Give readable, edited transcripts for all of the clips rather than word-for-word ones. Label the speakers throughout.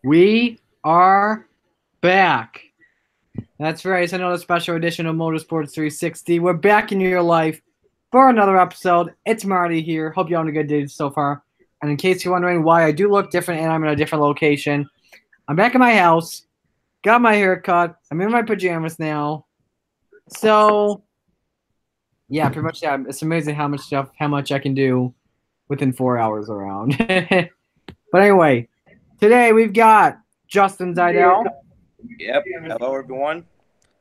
Speaker 1: We are back. That's right. It's another special edition of Motorsports 360. We're back in your life for another episode. It's Marty here. Hope you're having a good day so far. And in case you're wondering why I do look different and I'm in a different location, I'm back in my house, got my hair cut, I'm in my pajamas now. So, yeah, pretty much, yeah, it's amazing how much I can do within 4 hours around. But anyway, today we've got Justin Zidell.
Speaker 2: Yep. Hello, everyone.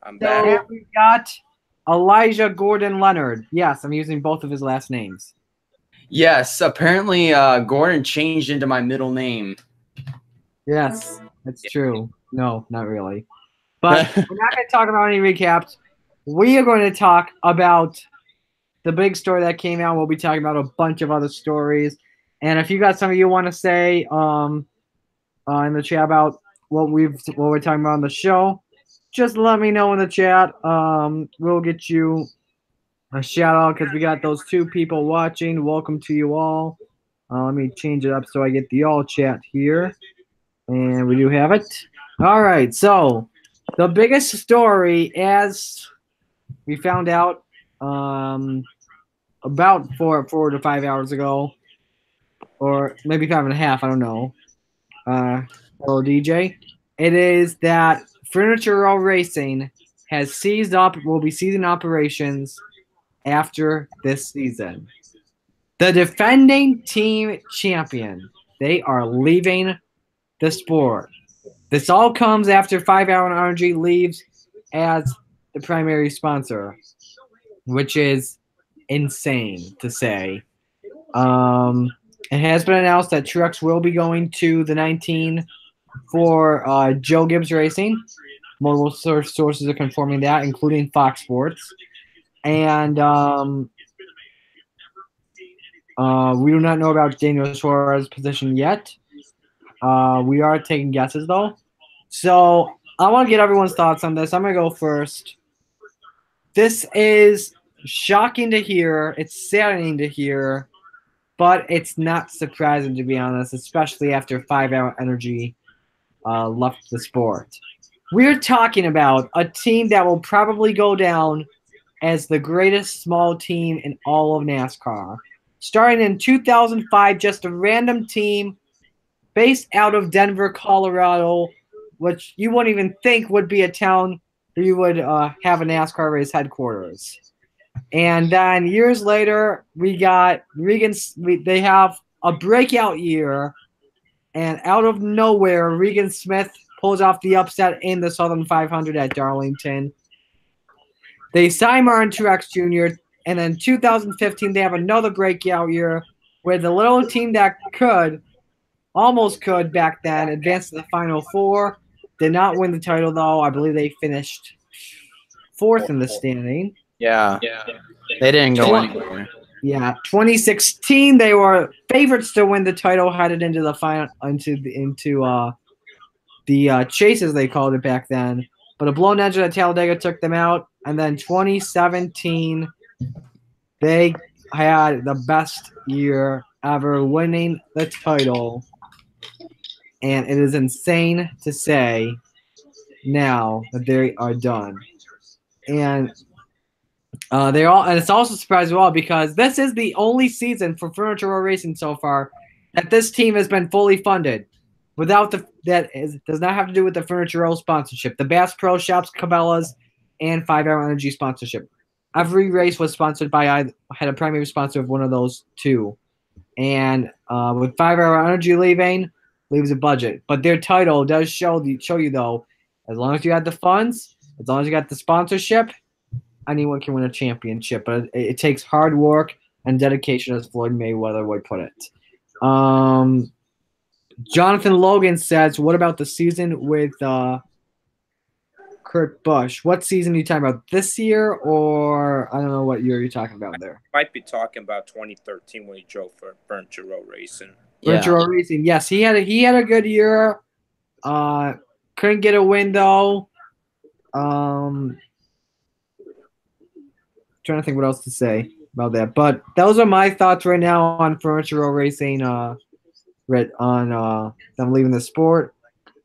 Speaker 2: I'm
Speaker 1: And
Speaker 2: back.
Speaker 1: we've got Elijah Gordon Leonard. Yes, I'm using both of his last names.
Speaker 3: Yes, apparently Gordon changed into my middle name.
Speaker 1: Yes, that's true. No, not really. But we're not going to talk about any recaps. We are going to talk about the big story that came out. We'll be talking about a bunch of other stories. And if you got something you want to say in the chat about what we're talking about on the show, just let me know in the chat. We'll get you a shout out because we got those two people watching. Welcome to you all. Let me change it up so I get the all chat here. And we do have it. All right. So the biggest story, as we found out about 4 to 5 hours ago, or maybe 5.5, I don't know. Hello, DJ. It is that Furniture Row Racing will be ceasing operations after this season. The defending team champion, they are leaving the sport. This all comes after 5 Hour Energy leaves as the primary sponsor, which is insane to say. It has been announced that Truex will be going to the 19 for Joe Gibbs Racing. Multiple sources are confirming that, including Fox Sports. And we do not know about Daniel Suarez's position yet. We are taking guesses, though. So I want to get everyone's thoughts on this. I'm going to go first. This is shocking to hear. It's saddening to hear. But it's not surprising, to be honest, especially after 5 Hour Energy left the sport. We're talking about a team that will probably go down as the greatest small team in all of NASCAR. Starting in 2005, just a random team based out of Denver, Colorado, which you wouldn't even think would be a town where you would have a NASCAR race headquarters. And then years later, we got they have a breakout year, and out of nowhere, Regan Smith pulls off the upset in the Southern 500 at Darlington. They sign Martin Truex Jr., and then 2015, they have another breakout year where the little team that almost could back then, advance to the Final Four. Did not win the title, though. I believe they finished 4th in the standing.
Speaker 3: Yeah. They didn't go anywhere.
Speaker 1: Yeah, 2016 they were favorites to win the title, headed into the final, into the chases they called it back then. But a blown engine at Talladega took them out, and then 2017 they had the best year ever, winning the title. And it is insane to say now that they are done. And and it's also surprising as well because this is the only season for Furniture Row Racing so far that this team has been fully funded. Does not have to do with the Furniture Row sponsorship. The Bass Pro Shops, Cabela's, and 5 Hour Energy sponsorship. Every race was sponsored had a primary sponsor of one of those two. And with 5 Hour Energy leaves a budget. But their title does show you though, as long as you have the funds, as long as you got the sponsorship, anyone can win a championship, but it takes hard work and dedication, as Floyd Mayweather would put it. Jonathan Logan says, what about the season with Kurt Busch? What season are you talking about? This year, or I don't know what year you're talking about there?
Speaker 2: Might be talking about 2013 when he drove for Furniture Row Racing.
Speaker 1: Furniture Row Racing, yes, he had a good year. Couldn't get a win though. Trying to think what else to say about that, but those are my thoughts right now on Furniture Row Racing. On them leaving the sport.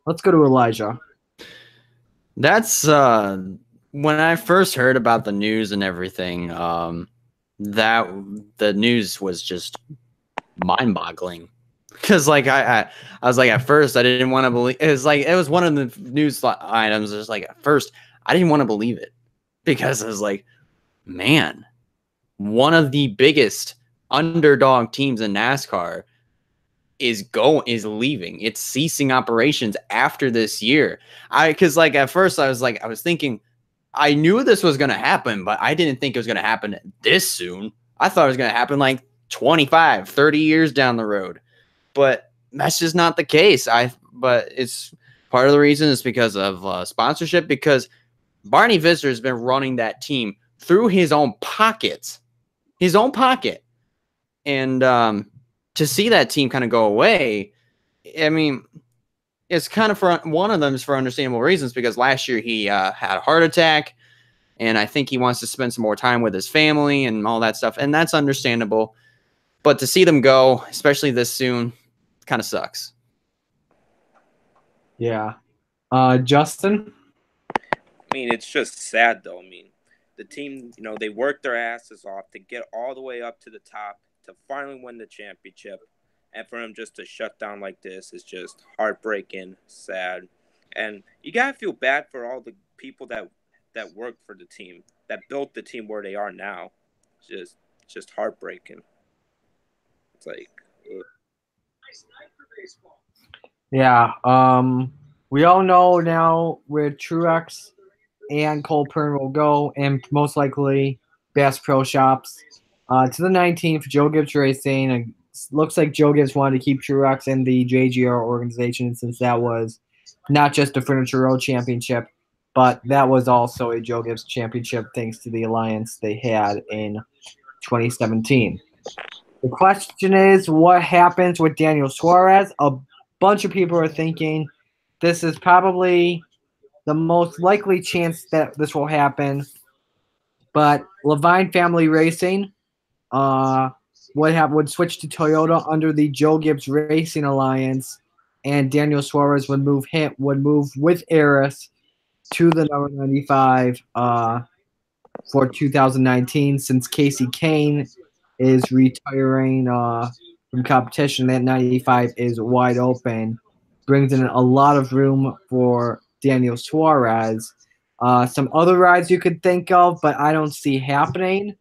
Speaker 1: Let's go to Elijah.
Speaker 3: That's when I first heard about the news and everything, that the news was just mind-boggling. Because I was like, at first I didn't want to believe it. Was like, it was one of the news items. Just like, at first I didn't want to believe it, because I was like, man, one of the biggest underdog teams in NASCAR is leaving. It's ceasing operations after this year. Because like at first I was thinking, I knew this was going to happen, but I didn't think it was going to happen this soon. I thought it was going to happen like 25, 30 years down the road. But that's just not the case. But it's part of the reason is because of sponsorship, because Barney Visser has been running that team through his own pocket. And to see that team kind of go away, I mean, it's kind of for one of them is for understandable reasons, because last year he had a heart attack, and I think he wants to spend some more time with his family and all that stuff, and that's understandable. But to see them go, especially this soon, kind of sucks.
Speaker 1: Yeah. Justin?
Speaker 2: I mean, it's just sad, though. I mean, the team, they worked their asses off to get all the way up to the top to finally win the championship. And for them just to shut down like this is just heartbreaking, sad. And you got to feel bad for all the people that worked for the team, that built the team where they are now. It's just heartbreaking. It's like, ugh.
Speaker 1: Yeah. We all know now where Truex and Cole Pern will go, and most likely Bass Pro Shops. To the 19th, Joe Gibbs Racing. It looks like Joe Gibbs wanted to keep Truex in the JGR organization, since that was not just a Furniture Road championship, but that was also a Joe Gibbs championship thanks to the alliance they had in 2017. The question is, what happens with Daniel Suarez? A bunch of people are thinking this is probably the most likely chance that this will happen. But Levine Family Racing would switch to Toyota under the Joe Gibbs Racing Alliance, and Daniel Suarez would move with Eris to the number 95 for 2019, since Casey Kane is retiring from competition. That 95 is wide open, brings in a lot of room for Daniel Suarez. Some other rides you could think of, but I don't see happening.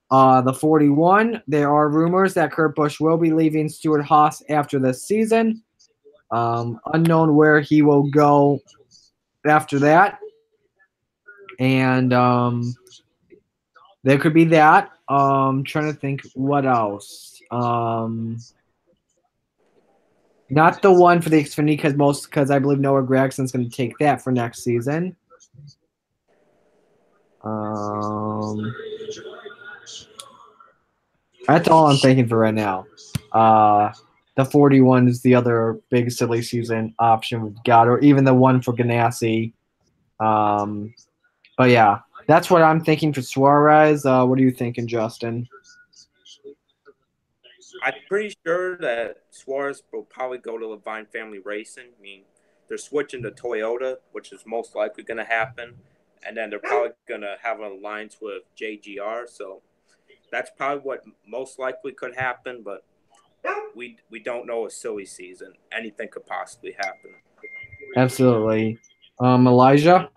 Speaker 1: The 41, there are rumors that Kurt Busch will be leaving Stewart-Haas after this season. Unknown where he will go after that. And there could be that. Trying to think what else. Not the one for the Xfinity, because I believe Noah Gragson's going to take that for next season. That's all I'm thinking for right now. The 41 is the other big silly season option we've got, or even the one for Ganassi. But yeah, that's what I'm thinking for Suarez. What are you thinking, Justin?
Speaker 2: I'm pretty sure that Suarez will probably go to Levine Family Racing. I mean, they're switching to Toyota, which is most likely going to happen. And then they're probably going to have an alliance with JGR. So that's probably what most likely could happen. But we don't know a silly season. Anything could possibly happen.
Speaker 1: Absolutely. Elijah?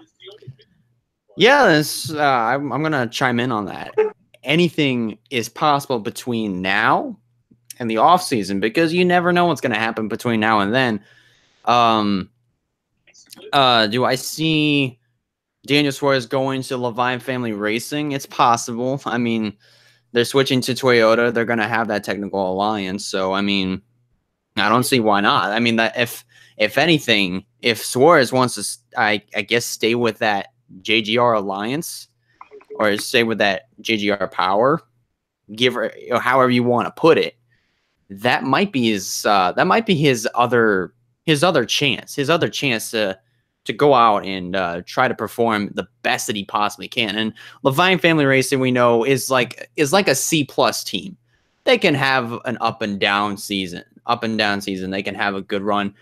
Speaker 3: Yeah, I'm going to chime in on that. Anything is possible between now and the off season, because you never know what's going to happen between now and then. Do I see Daniel Suarez going to Levine Family Racing? It's possible. I mean, they're switching to Toyota. They're going to have that technical alliance. So, I mean, I don't see why not. I mean, that if anything, if Suarez wants to, I guess, stay with that JGR alliance, or stay with that JGR power, however you want to put it, that might be his other chance to go out and try to perform the best that he possibly can. And Levine Family Racing, we know, is like a C+ team. They can have an up and down season. They can have a good run,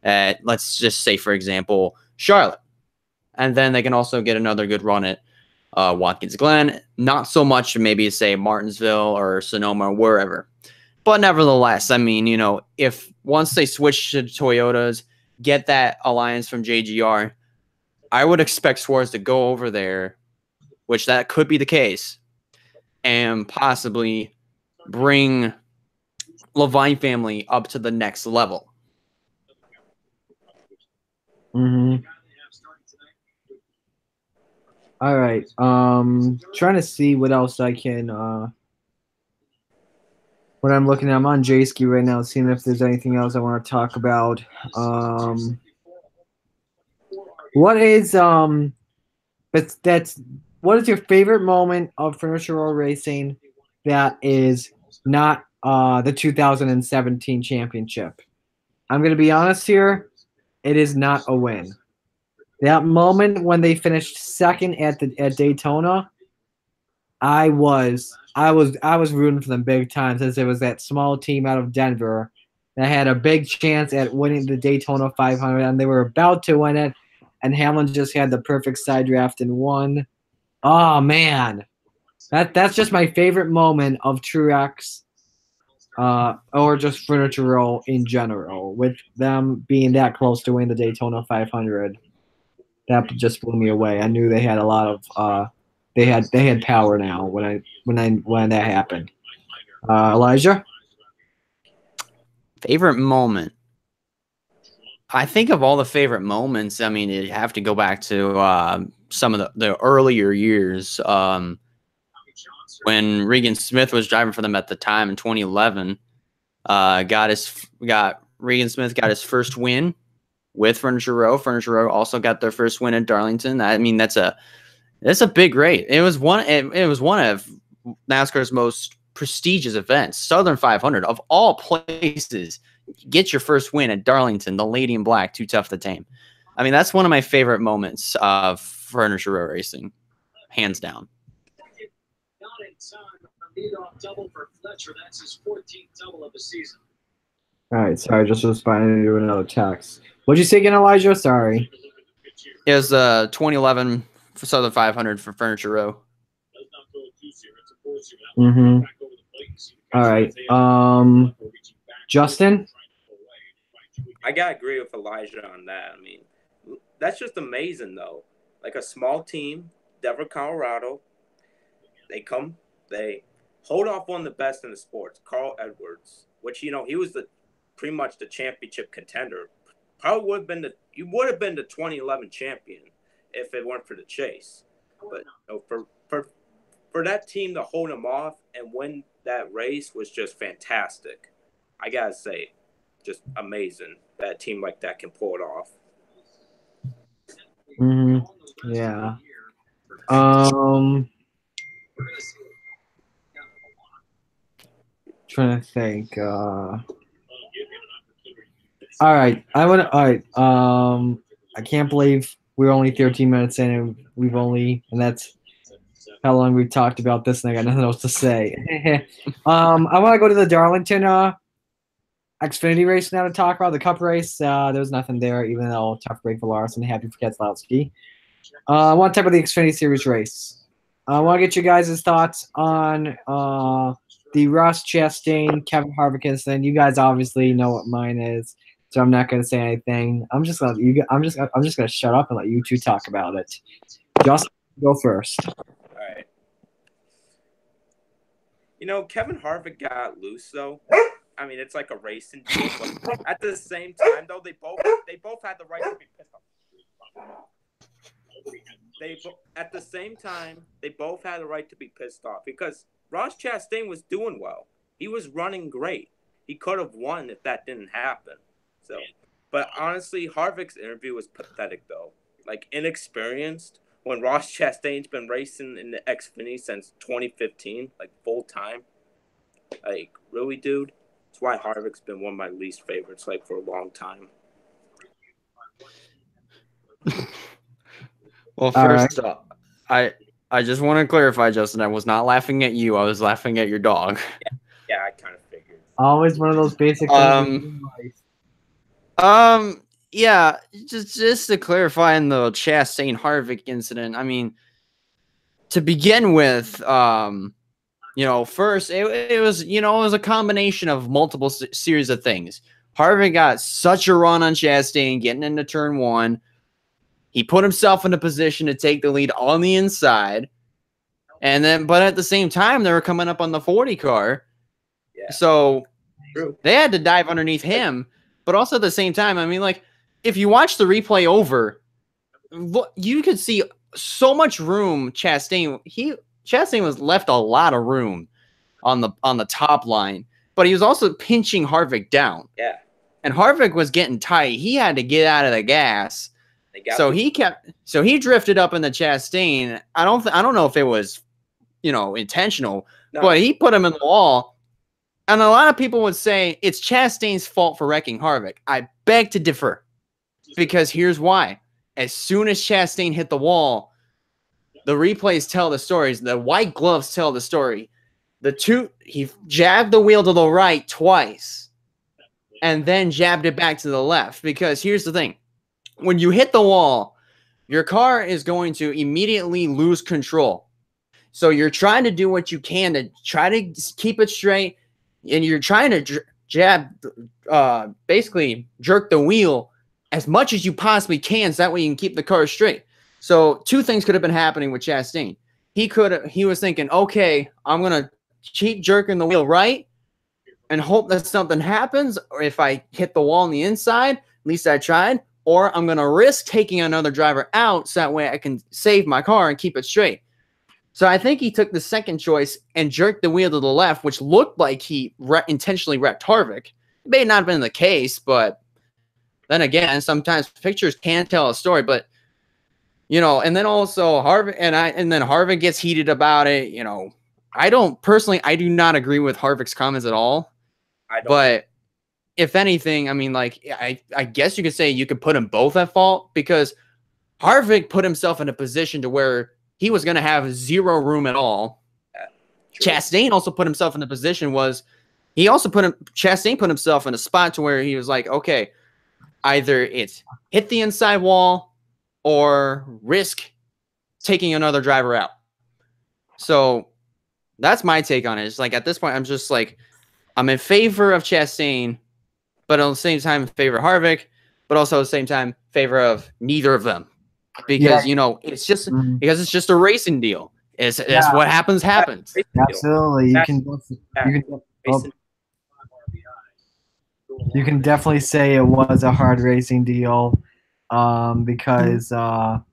Speaker 3: at, let's just say, for example, Charlotte. And then they can also get another good run at Watkins Glen. Not so much maybe say Martinsville or Sonoma or wherever. But nevertheless, I mean, you know, if once they switch to Toyotas, get that alliance from JGR, I would expect Suarez to go over there, which that could be the case, and possibly bring Levine family up to the next level.
Speaker 1: Mm-hmm. All right. Trying to see what else I can. What I'm looking at, I'm on J-Ski right now, seeing if there's anything else I want to talk about. What is what is your favorite moment of Furniture Row racing that is not the 2017 championship? I'm gonna be honest here, it is not a win. That moment when they finished second at Daytona, I was rooting for them big time, since it was that small team out of Denver that had a big chance at winning the Daytona 500, and they were about to win it, and Hamlin just had the perfect side draft and won. Oh man, that's just my favorite moment of Truex, or just Furniture Row in general, with them being that close to winning the Daytona 500. That just blew me away. I knew they had a lot of they had power now when that happened. Elijah?
Speaker 3: Favorite moment. I think of all the favorite moments, I mean, you have to go back to some of the earlier years. When Regan Smith was driving for them at the time in 2011, Regan Smith got his first win with Furniture Row. Furniture Row also got their first win at Darlington. I mean, that's a big rate. It was one of NASCAR's most prestigious events. Southern 500 of all places, get your first win at Darlington, the Lady in Black, Too Tough to Tame. I mean, that's one of my favorite moments of Furniture Row racing, hands down.
Speaker 1: All right, sorry, just responding to another text. What'd you say again, Elijah? Sorry.
Speaker 3: It was 2011 for Southern 500 for Furniture Row.
Speaker 1: Mm-hmm. All right. Justin?
Speaker 2: I gotta agree with Elijah on that. I mean, that's just amazing, though. Like a small team, Denver, Colorado. They hold off one of the best in the sports, Carl Edwards, which, you know, he was pretty much the championship contender. Probably would have been the 2011 champion if it weren't for the chase. But you know, for that team to hold him off and win that race was just fantastic. I gotta say, just amazing that a team like that can pull it off.
Speaker 1: Mm-hmm. Yeah. Trying to think. All right. All right. I can't believe we're only 13 minutes in, and that's how long we've talked about this, and I got nothing else to say. I want to go to the Darlington Xfinity race now to talk about the Cup race. There was nothing there, even though tough break for Larson. Happy for Keselowski. I want to talk about the Xfinity Series race. I want to get you guys' thoughts on the Ross Chastain, Kevin Harvick incident. You guys obviously know what mine is, so I'm not going to say anything. I'm just gonna shut up and let you two talk about it. Justin, go first.
Speaker 2: All right. You know, Kevin Harvick got loose though. I mean, it's like a racing deal, but at the same time, though, they both had the right to be pissed off. At the same time, they both had the right to be pissed off because Ross Chastain was doing well. He was running great. He could have won if that didn't happen. So, but honestly, Harvick's interview was pathetic, though. Like, inexperienced when Ross Chastain's been racing in the Xfinity since 2015, like full time. Like, really, dude? That's why Harvick's been one of my least favorites, like, for a long time.
Speaker 3: Well, first off, I just want to clarify, Justin, I was not laughing at you. I was laughing at your dog.
Speaker 2: Yeah, I kind of figured.
Speaker 1: Always one of those basic things.
Speaker 3: yeah, just to clarify in the Chastain Harvick incident, I mean, to begin with, first it was it was a combination of multiple series of things. Harvick got such a run on Chastain getting into turn 1. He put himself in a position to take the lead on the inside. And then, but at the same time, they were coming up on the 40 car.
Speaker 2: Yeah.
Speaker 3: So they had to dive underneath him. But also at the same time, I mean, like, if you watch the replay over, you could see so much room. Chastain was left a lot of room on the top line, but he was also pinching Harvick down.
Speaker 2: Yeah.
Speaker 3: And Harvick was getting tight. He had to get out of the gas. So he drifted up in the Chastain. I don't know if it was, intentional, but he put him in the wall. And a lot of people would say it's Chastain's fault for wrecking Harvick. I beg to differ, because here's why. As soon as Chastain hit the wall, the replays tell the stories. The white gloves tell the story. He jabbed the wheel to the right twice and then jabbed it back to the left. Because here's the thing. When you hit the wall, your car is going to immediately lose control. So you're trying to do what you can to try to keep it straight, and you're trying to basically jerk the wheel as much as you possibly can, so that way you can keep the car straight. So two things could have been happening with Chastain. He was thinking, okay, I'm gonna keep jerking the wheel right and hope that something happens, or if I hit the wall on the inside, at least I tried. Or I'm going to risk taking another driver out so that way I can save my car and keep it straight. So I think he took the second choice and jerked the wheel to the left, which looked like he intentionally wrecked Harvick. It may not have been the case, but then again, sometimes pictures can tell a story. But, and then also Harvick and then Harvick gets heated about it. I do not agree with Harvick's comments at all. But if anything, I mean, like, I guess you could say you could put them both at fault, because Harvick put himself in a position to where he was going to have zero room at all. Chastain also put himself in the position Chastain put himself in a spot to where he was like, okay, either it's hit the inside wall or risk taking another driver out. So that's my take on it. It's like, at this point, I'm just like, I'm in favor of Chastain, but at the same time, in favor of Harvick, but also at the same time, favor of neither of them. Because, it's just because it's just a racing deal. It's what happens.
Speaker 1: Absolutely. You can definitely say it was a hard racing deal, because, Chastain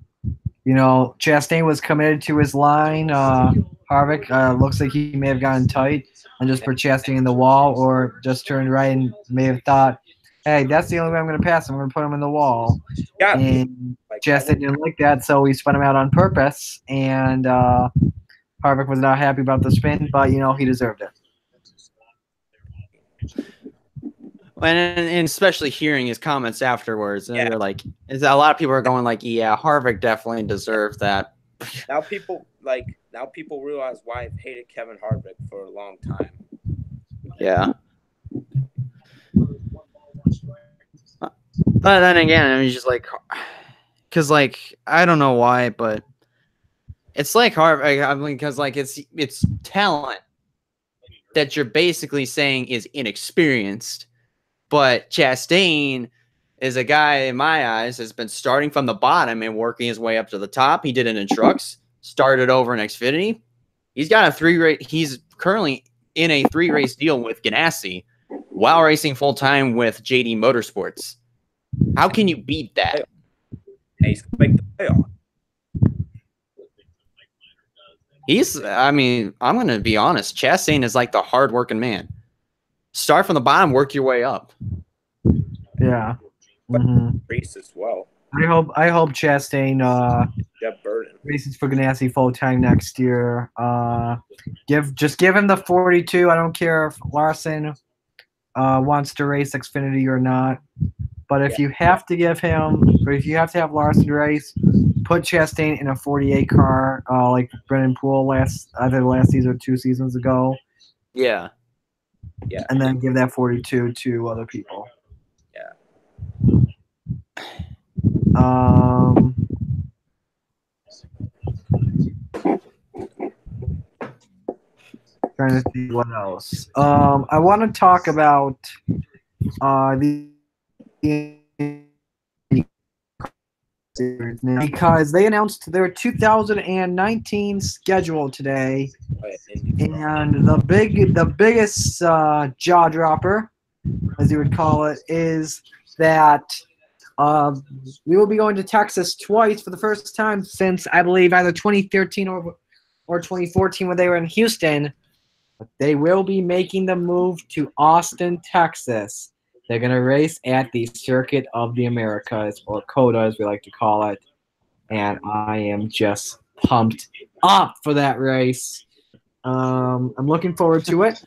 Speaker 1: was committed to his line. Harvick looks like he may have gotten tight and just put Chastain in the wall, or just turned right and may have thought, hey, that's the only way I'm going to pass him. I'm going to put him in the wall. Yeah. And Chastain didn't like that, so he spun him out on purpose. And Harvick was not happy about the spin, but, he deserved it.
Speaker 3: And especially hearing his comments afterwards, and they're like, a lot of people are going like, yeah, Harvick definitely deserved that.
Speaker 2: Now people realize why I've hated Kevin Harvick for a long time.
Speaker 3: Yeah. But then again, I mean, just like, because like, I don't know why, but it's like Harvick. I mean, because like it's talent that you're basically saying is inexperienced. But Chastain is a guy, in my eyes, has been starting from the bottom and working his way up to the top. He did it in trucks, started over in Xfinity. He's got a 3-race. He's currently in a 3-race deal with Ganassi while racing full time with JD Motorsports. How can you beat that?
Speaker 2: He's going to make the playoff.
Speaker 3: I mean, I'm going to be honest. Chastain is like the hard-working man. Start from the bottom, work your way up.
Speaker 1: Yeah.
Speaker 2: Race as well.
Speaker 1: I hope Chastain races for Ganassi full time next year. Just give him the 42. I don't care if Larson wants to race Xfinity or not. But if you have to have Larson race, put Chastain in a 48 car, like Brennan Poole either last season or 2 seasons ago.
Speaker 3: Yeah.
Speaker 1: And then give that 42 to other people.
Speaker 2: Yeah.
Speaker 1: Um, trying to see what else. I want to talk about the because they announced their 2019 schedule today, and the biggest jaw dropper, as you would call it, is that we will be going to Texas twice for the first time since I believe either 2013 or 2014 when they were in Houston. But they will be making the move to Austin, Texas. They're going to race at the Circuit of the Americas, or COTA as we like to call it. And I am just pumped up for that race. I'm looking forward to it.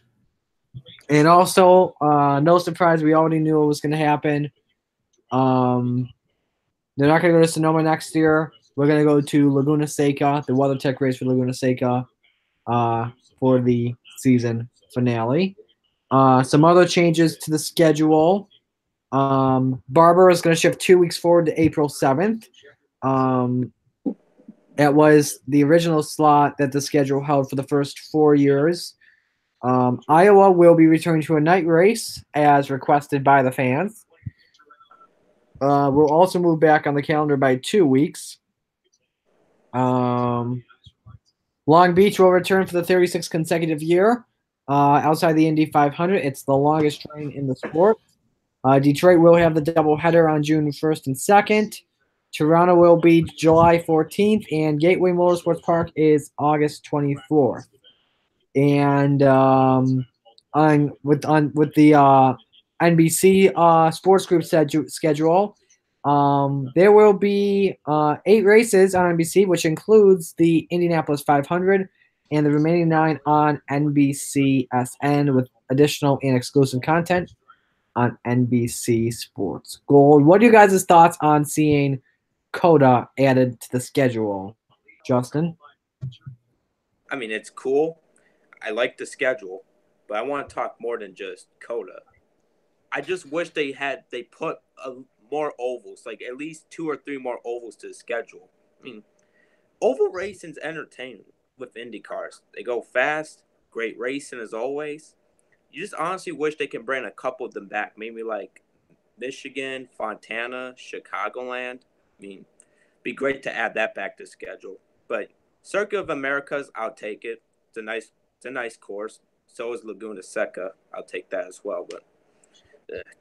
Speaker 1: And also, no surprise, we already knew it was going to happen. They're not going to go to Sonoma next year. We're going to go to Laguna Seca, the WeatherTech race for Laguna Seca, for the season finale. Some other changes to the schedule. Barber is going to shift 2 weeks forward to April 7th. It was the original slot that the schedule held for the first 4 years. Iowa will be returning to a night race as requested by the fans. We'll also move back on the calendar by 2 weeks. Long Beach will return for the 36th consecutive year. Outside the Indy 500, it's the longest train in the sport. Detroit will have the doubleheader on June 1st and 2nd. Toronto will be July 14th, and Gateway Motorsports Park is August 24th. And with the NBC Sports Group schedule, there will be 8 races on NBC, which includes the Indianapolis 500 and the remaining 9 on NBCSN with additional and exclusive content on NBC Sports Gold. What are you guys' thoughts on seeing COTA added to the schedule? Justin?
Speaker 2: I mean, it's cool. I like the schedule, but I want to talk more than just COTA. I just wish they put more ovals, like at least 2 or 3 more ovals to the schedule. I mean, oval racing's entertaining with Indy cars. They go fast, great racing as always. You just honestly wish they can bring a couple of them back, maybe like Michigan, Fontana, Chicagoland. I mean, be great to add that back to the schedule. But Circuit of Americas, I'll take it. It's a nice course. So is Laguna Seca. I'll take that as well. But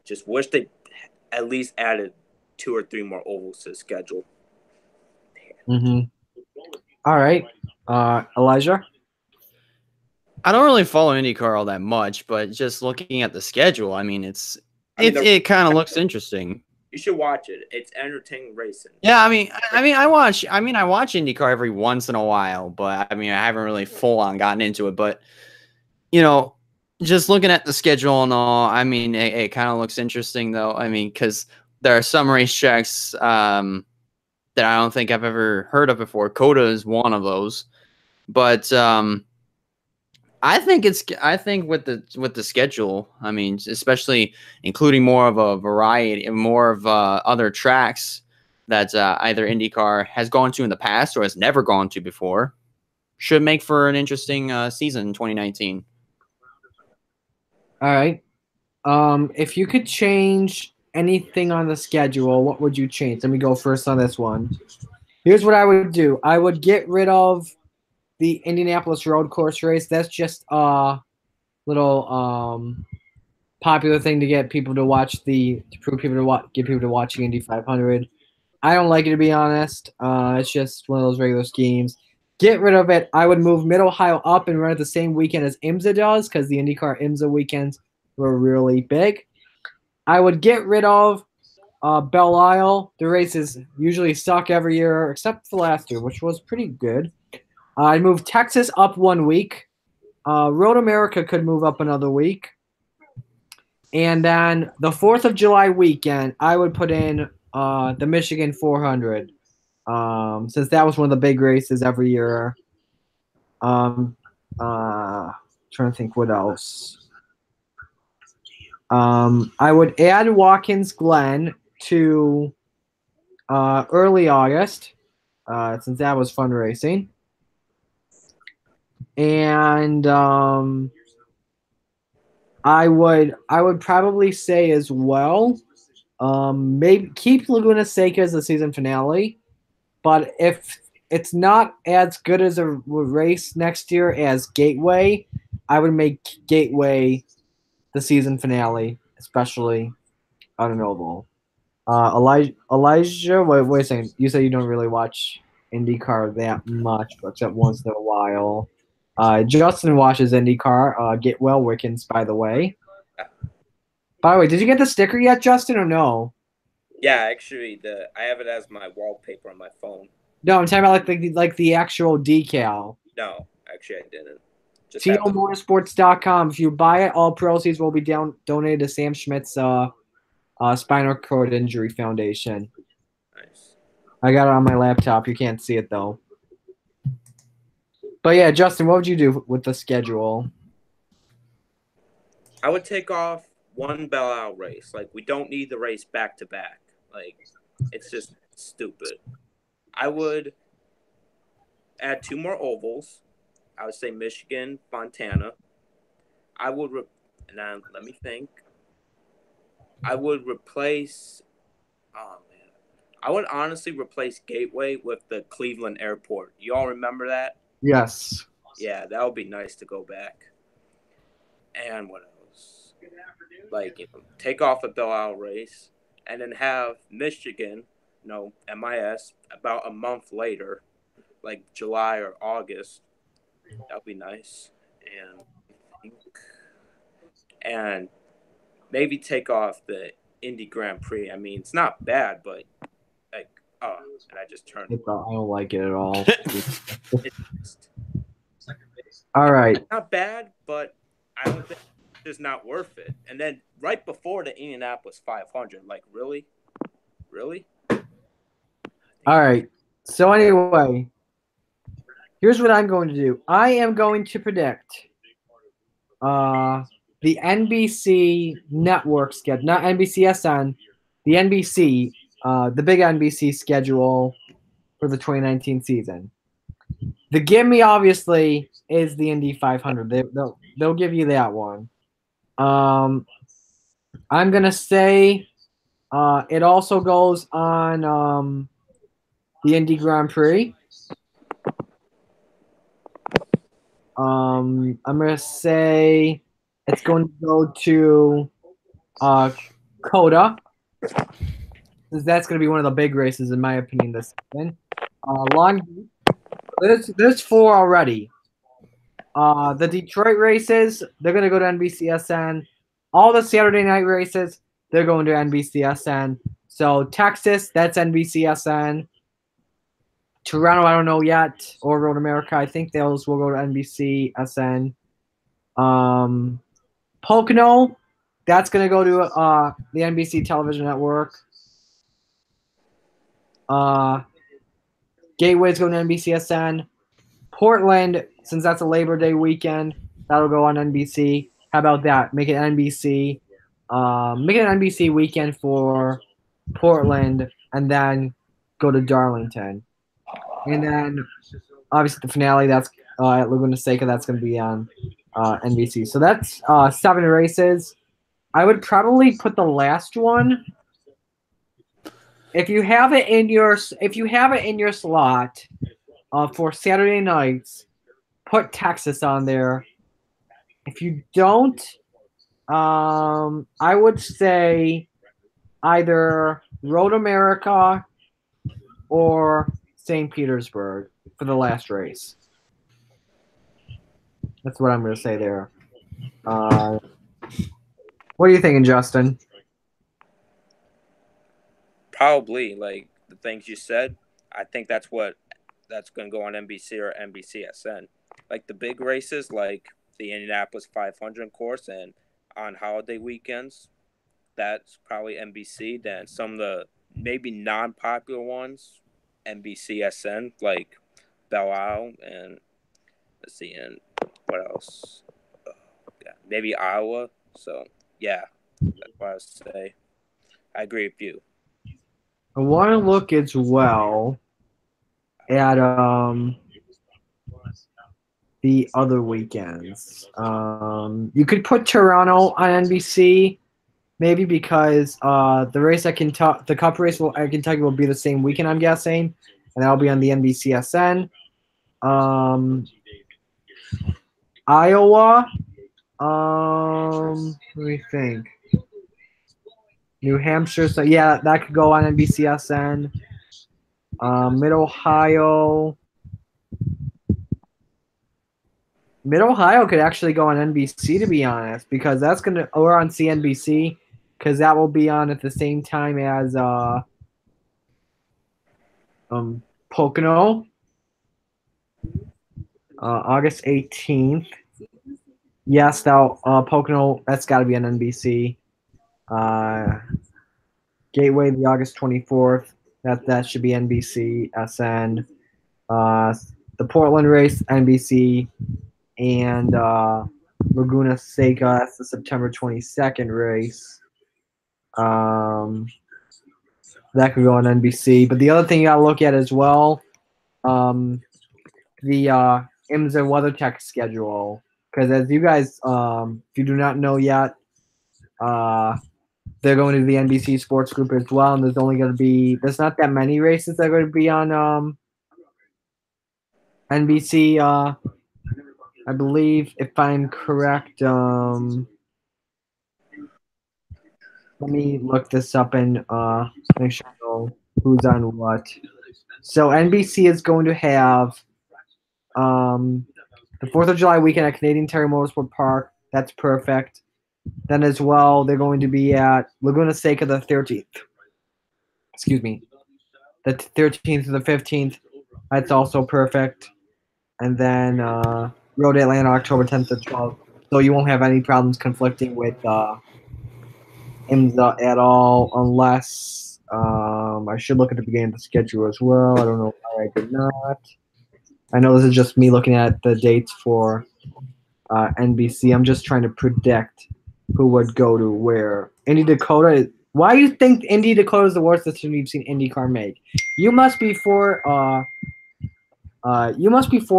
Speaker 2: just wish they at least added 2 or 3 more ovals to the schedule.
Speaker 1: Mm-hmm. All right. Elijah?
Speaker 3: I don't really follow IndyCar all that much, but just looking at the schedule, I mean, it kind of looks interesting.
Speaker 2: You should watch it. It's entertaining racing.
Speaker 3: Yeah, I watch IndyCar every once in a while, but I mean, I haven't really full on gotten into it. But you know, just looking at the schedule and all, I mean, it kind of looks interesting though. I mean, because there are some racetracks that I don't think I've ever heard of before. COTA is one of those, but I think with the schedule, I mean, especially including more of a variety, more of other tracks that either IndyCar has gone to in the past or has never gone to before, should make for an interesting season in 2019.
Speaker 1: All right. If you could change anything on the schedule, what would you change? Let me go first on this one. Here's what I would do. I would get rid of the Indianapolis road course race. That's just a little popular thing to get people to watch get people to watch the Indy 500. I don't like it, to be honest. It's just one of those regular schemes. Get rid of it. I would move Mid-Ohio up and run it the same weekend as IMSA does, because the IndyCar IMSA weekends were really big. I would get rid of Belle Isle. The races usually suck every year, except for last year, which was pretty good. I'd move Texas up 1 week. Road America could move up another week. And then the 4th of July weekend, I would put in the Michigan 400. Since that was one of the big races every year. Trying to think what else. I would add Watkins Glen to early August, since that was fun racing. And I would probably say as well, maybe keep Laguna Seca as the season finale. But if it's not as good as a race next year as Gateway, I would make Gateway the season finale, especially on an oval. Elijah, wait a second. You say you don't really watch IndyCar that much, except once in a while. Justin watches IndyCar. Get well, Wickens, by the way. By the way, did you get the sticker yet, Justin, or no?
Speaker 2: Yeah, actually, I have it as my wallpaper on my phone.
Speaker 1: No, I'm talking about like the actual decal.
Speaker 2: No, actually, I didn't. Just have
Speaker 1: Motorsports.com. If you buy it, all proceeds will be donated to Sam Schmidt's spinal cord injury foundation.
Speaker 2: Nice.
Speaker 1: I got it on my laptop. You can't see it though. But yeah, Justin, what would you do with the schedule?
Speaker 2: I would take off one Bell Out race. Like, we don't need the race back to back. Like, it's just stupid. I would add 2 more ovals. I would say Michigan, Fontana. I would, now let me think. I would replace, oh man. I would honestly replace Gateway with the Cleveland Airport. You all remember that?
Speaker 1: Yes.
Speaker 2: Yeah, that would be nice to go back. And what else? Like, take off a Bell Out race and then have Michigan, MIS, about a month later, like July or August. That would be nice. And maybe take off the Indy Grand Prix. I mean, it's not bad, but like, oh, and I just turned.
Speaker 1: I don't like it at all.
Speaker 2: It's
Speaker 1: All right.
Speaker 2: not bad, but I don't think it's just not worth it. And then right before the Indianapolis 500, like, really?
Speaker 1: All right. So anyway, here's what I'm going to do. I am going to predict the NBC network schedule, not NBCSN, the NBC, the big NBC schedule for the 2019 season. The gimme obviously is the Indy 500. They'll give you that one. I'm gonna say it also goes on the Indy Grand Prix. I'm gonna say it's going to go to Coda. That's going to be one of the big races, in my opinion, this season. Long Beach. There's 4 already. The Detroit races, they're going to go to NBCSN. All the Saturday night races, they're going to NBCSN. So Texas, that's NBCSN. Toronto, I don't know yet. Or Road America, I think those will go to NBCSN. Pocono, that's going to go to the NBC television network. Gateway's going to NBCSN. Portland, since that's a Labor Day weekend, that'll go on NBC. How about that? Make it NBC. Make it an NBC weekend for Portland, and then go to Darlington. And then, obviously, the finale, that's at Laguna Seca. That's going to be on NBC. So that's 7 races. I would probably put the last one. If you have it in your slot for Saturday nights, put Texas on there. If you don't, I would say either Road America or St. Petersburg for the last race. That's what I'm going to say there. What are you thinking, Justin?
Speaker 2: Probably, like, the things you said. I think that's going to go on NBC or NBCSN. Like, the big races, like the Indianapolis 500 course, and on holiday weekends, that's probably NBC. Then some of the maybe non-popular ones, NBCSN, like Belle Isle, and let's see, and what else? Maybe Iowa. So, yeah, that's what I would say. I agree with you.
Speaker 1: I want to look as well at the other weekends. You could put Toronto on NBC, maybe because the race at Kentucky, the Cup race at Kentucky will be the same weekend, I'm guessing, and that'll be on the NBCSN. Iowa. Let me think. New Hampshire. So yeah, that could go on NBCSN. Mid Ohio. Mid Ohio could actually go on NBC, to be honest, because that's gonna, or on CNBC, because that will be on at the same time as Pocono, August 18th. Yes, that Pocono, that's got to be on NBC. Gateway, the August 24th. That should be NBC, SN. The Portland race, NBC, and Laguna Seca, that's the September 22nd race. That could go on NBC. But the other thing you got to look at as well, the IMSA WeatherTech schedule. Because as you guys, if you do not know yet, they're going to the NBC Sports Group as well, and there's not that many races that are going to be on NBC. I believe, if I'm correct. Let me look this up and make sure I know who's on what. So NBC is going to have the 4th of July weekend at Canadian Tire Motorsport Park. That's perfect. Then as well, they're going to be at Laguna Seca the 13th. Excuse me. The 13th to the 15th. That's also perfect. And then Road Atlanta October 10th to 12th. So you won't have any problems conflicting with IMSA at all, unless I should look at the beginning of the schedule as well. I don't know why I did not. I know this is just me looking at the dates for NBC. I'm just trying to predict who would go to where. Indy Dakota. Why do you think Indy Dakota is the worst decision you've seen IndyCar make? You must be for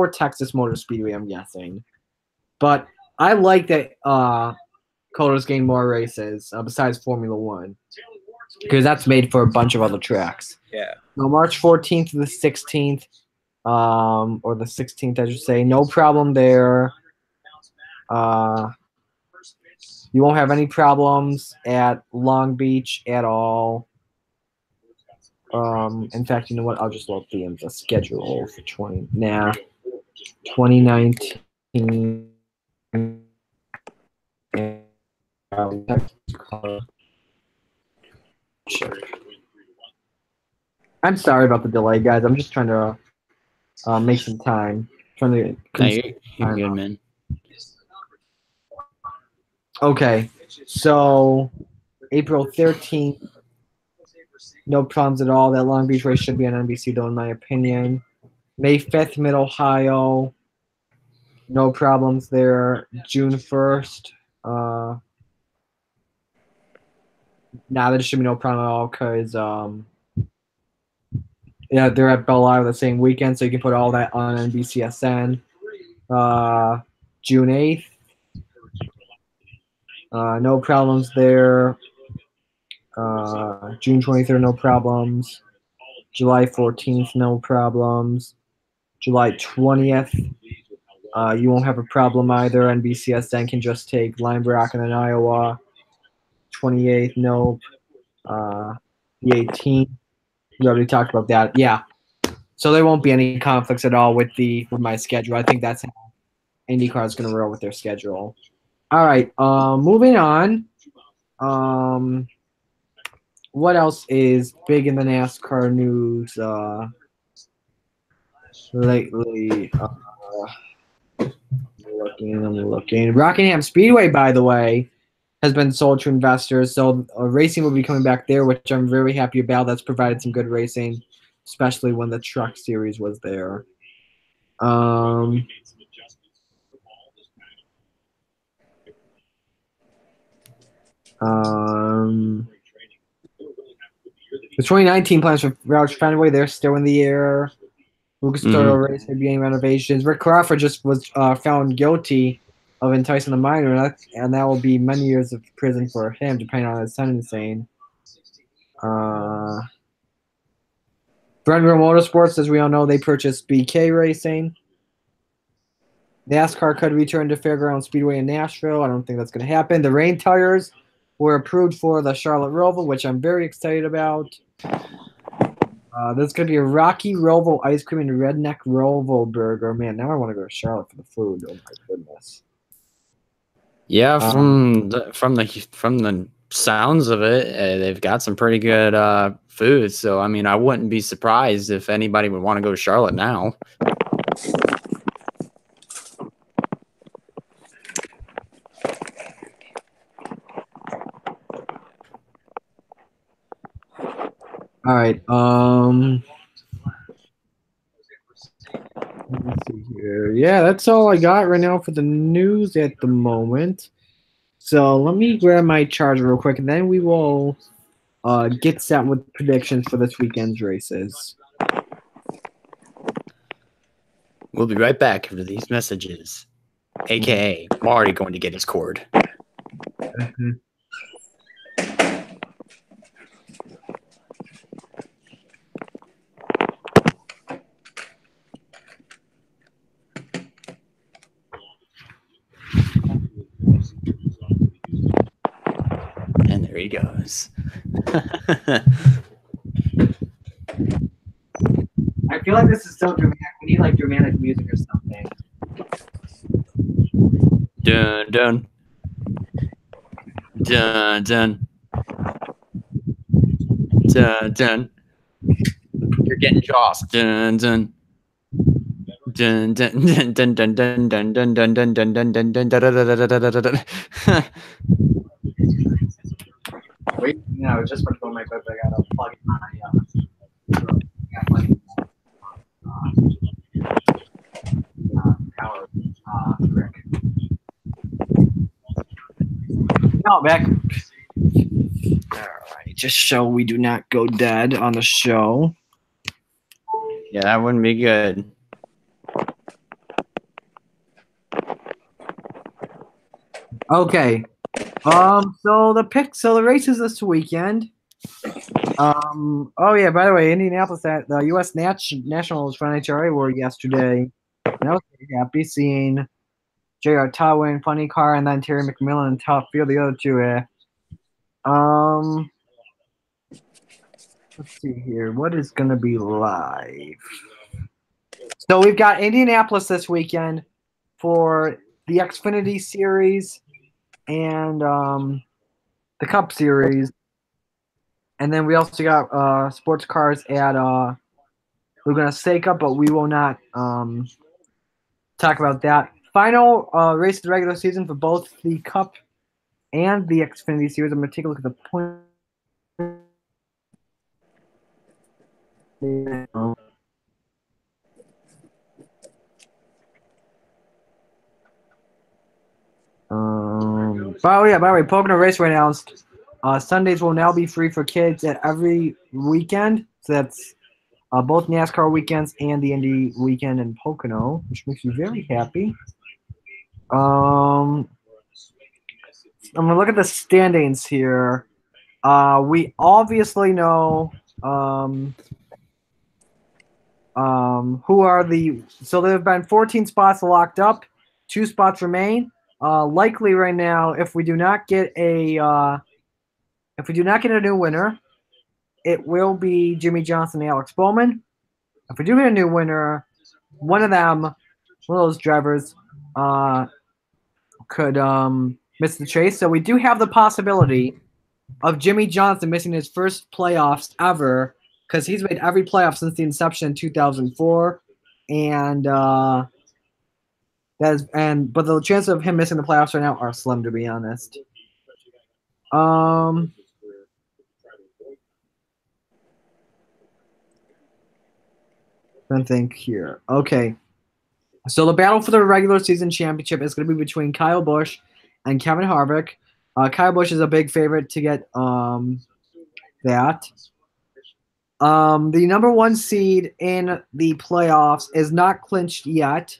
Speaker 1: Texas Motor Speedway, I'm guessing. But I like that Dakota's getting more races besides Formula One, because that's made for a bunch of other tracks.
Speaker 2: Yeah.
Speaker 1: So March 14th to the 16th, or the 16th, I should say. No problem there. You won't have any problems at Long Beach at all. In fact, you know what? I'll just load the schedule for 2019. I'm sorry about the delay, guys. I'm just trying to make some time. Trying to.
Speaker 3: No, you're good, man.
Speaker 1: Okay, so April 13th, no problems at all. That Long Beach race should be on NBC, though, in my opinion. May 5th, Mid Ohio, no problems there. June 1st, there should be no problem at all, because yeah, they're at Belle Isle the same weekend, so you can put all that on NBCSN. June 8th, no problems there. June 23rd, no problems. July 14th, no problems. July 20th, you won't have a problem either. NBCSN can just take Lime Rock and then Iowa. 28th, nope. The 18th, we already talked about that. Yeah. So there won't be any conflicts at all with my schedule. I think that's how IndyCar is going to roll with their schedule. All right. Moving on. What else is big in the NASCAR news lately? I'm looking. Rockingham Speedway, by the way, has been sold to investors, so racing will be coming back there, which I'm very happy about. That's provided some good racing, especially when the Truck Series was there. The 2019 plans for Roush Fenway, they're still in the air. Lucas Oil Race may be getting renovations. Rick Crawford just was found guilty of enticing a minor, and that will be many years of prison for him, depending on his sentencing. Brentwood Motorsports, as we all know, they purchased BK Racing. NASCAR could return to Fairground Speedway in Nashville. I don't think that's going to happen. The rain tires were approved for the Charlotte Roval, which I'm very excited about. There's going to be a Rocky Roval ice cream and Redneck Roval burger. Man, now I want to go to Charlotte for the food. Oh my goodness.
Speaker 3: Yeah, from the sounds of it, they've got some pretty good food. So I mean, I wouldn't be surprised if anybody would want to go to Charlotte now.
Speaker 1: All right. Let's see here. Yeah, that's all I got right now for the news at the moment. So let me grab my charger real quick, and then we will get set with predictions for this weekend's races.
Speaker 3: We'll be right back after these messages, aka Marty going to get his cord.
Speaker 1: Mm-hmm.
Speaker 3: And there he goes.
Speaker 1: I feel like this is so dramatic. We need like dramatic music or something.
Speaker 3: Dun dun. Dun dun. Dun dun. You're getting Jaws. Dun dun. Dun dun dun dun dun dun dun dun dun dun dun dun dun dun dun.
Speaker 1: Wait, no, I was just about to go on my bed, but I gotta plug in my power brick. No, back. All right, just so we do not go dead on the show.
Speaker 3: Yeah, that wouldn't be good.
Speaker 1: Okay. So the races this weekend. Oh yeah, by the way, Indianapolis at the U.S. Nationals for NHRA were yesterday, and I was very happy seeing J.R. Todd win Funny Car, and then Terry McMillan and Tough Field, the other two. Let's see here. What is gonna be live? So we've got Indianapolis this weekend for the Xfinity Series and the Cup Series. And then we also got sports cars at Laguna Seca, but we will not talk about that. Final race of the regular season for both the Cup and the Xfinity Series. I'm going to take a look at the point. By the way, Pocono Raceway announced Sundays will now be free for kids at every weekend. So that's both NASCAR weekends and the Indy weekend in Pocono, which makes me very happy. I'm going to look at the standings here. We obviously know who are the – so there have been 14 spots locked up. 2 spots remain. Likely right now, if we do not get a new winner, it will be Jimmy Johnson and Alex Bowman. If we do get a new winner, one of those drivers, could miss the chase. So we do have the possibility of Jimmy Johnson missing his first playoffs ever, because he's made every playoff since the inception in 2004, but the chances of him missing the playoffs right now are slim, to be honest. I think here. Okay. So the battle for the regular season championship is going to be between Kyle Busch and Kevin Harvick. Kyle Busch is a big favorite to get that. The number one seed in the playoffs is not clinched yet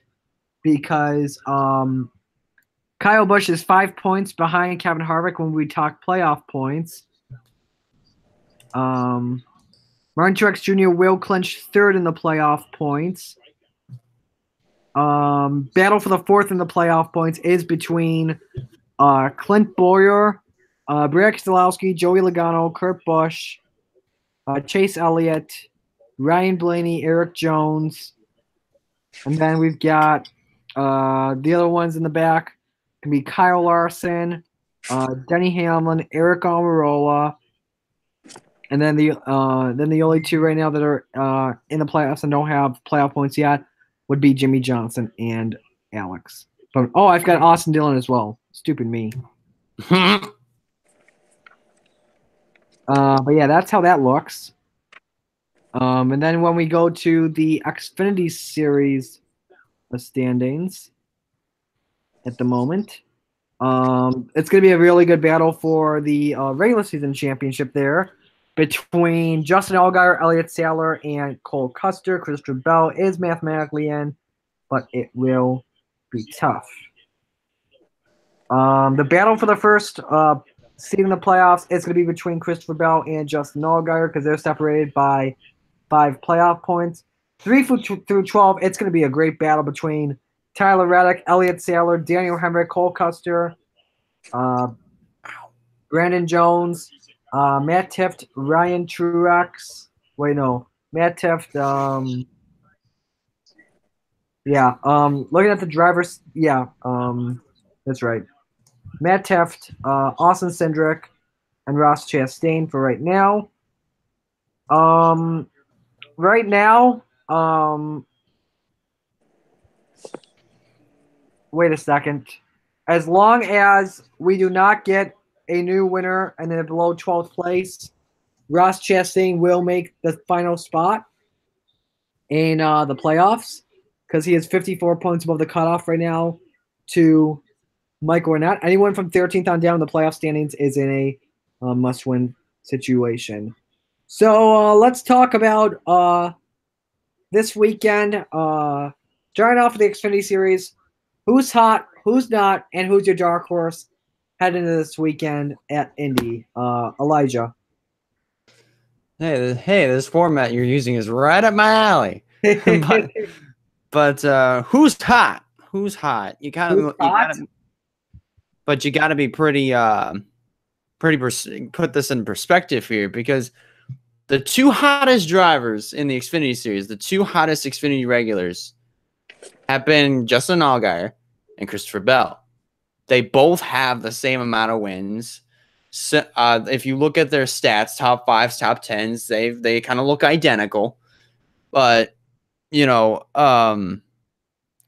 Speaker 1: because Kyle Busch is 5 points behind Kevin Harvick when we talk playoff points. Martin Truex Jr. will clinch third in the playoff points. Battle for the fourth in the playoff points is between Clint Bowyer, Brad Keselowski, Joey Logano, Kurt Busch, Chase Elliott, Ryan Blaney, Eric Jones, and then we've got the other ones in the back can be Kyle Larson, Denny Hamlin, Eric Almirola, and then the only two right now that are in the playoffs and don't have playoff points yet would be Jimmy Johnson and Alex. But I've got Austin Dillon as well. Stupid me. But yeah, that's how that looks. And then when we go to the Xfinity Series standings at the moment, it's going to be a really good battle for the regular season championship there between Justin Allgaier, Elliott Sadler, and Cole Custer. Christopher Bell is mathematically in, but it will be tough. The battle for the first seed in the playoffs is going to be between Christopher Bell and Justin Allgaier because they're separated by 5 playoff points. 3 through 12, it's going to be a great battle between Tyler Reddick, Elliott Sadler, Daniel Hemrick, Cole Custer, Brandon Jones, Matt Tifft, Ryan Truex. Wait, no. Matt Tifft. Looking at the drivers. Yeah, that's right. Matt Tifft, Austin Cindric, and Ross Chastain for right now. Wait a second. As long as we do not get a new winner and then below 12th place, Ross Chastain will make the final spot in the playoffs because he has 54 points above the cutoff right now to Michael Arnett. Anyone from 13th on down in the playoff standings is in a must-win situation. So let's talk about this weekend. Starting off with the Xfinity Series, who's hot, who's not, and who's your dark horse heading into this weekend at Indy? Elijah.
Speaker 3: Hey, this format you're using is right up my alley. but who's hot? Who's hot? You gotta be pretty put this in perspective here because the two hottest drivers in the Xfinity Series, the two hottest Xfinity regulars, have been Justin Allgaier and Christopher Bell. They both have the same amount of wins. So, if you look at their stats, top 5s, top 10s, they kind of look identical. But,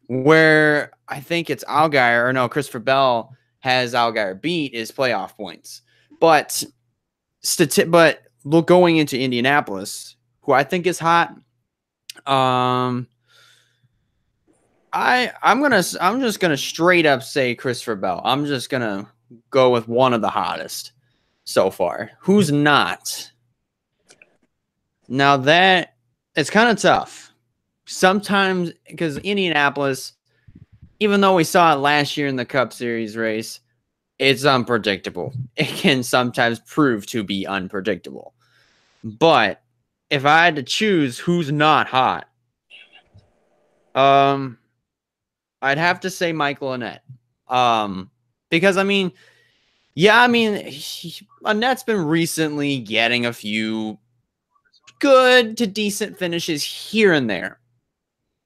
Speaker 3: where I think it's Christopher Bell has Allgaier beat is playoff points. But going into Indianapolis, who I think is hot, I'm just gonna straight up say Christopher Bell. I'm just gonna go with one of the hottest so far. Who's not? Now that it's kind of tough. Sometimes because Indianapolis, even though we saw it last year in the Cup Series race, it's unpredictable. It can sometimes prove to be unpredictable. But if I had to choose who's not hot, I'd have to say Michael Annett. Because Annett's been recently getting a few good to decent finishes here and there.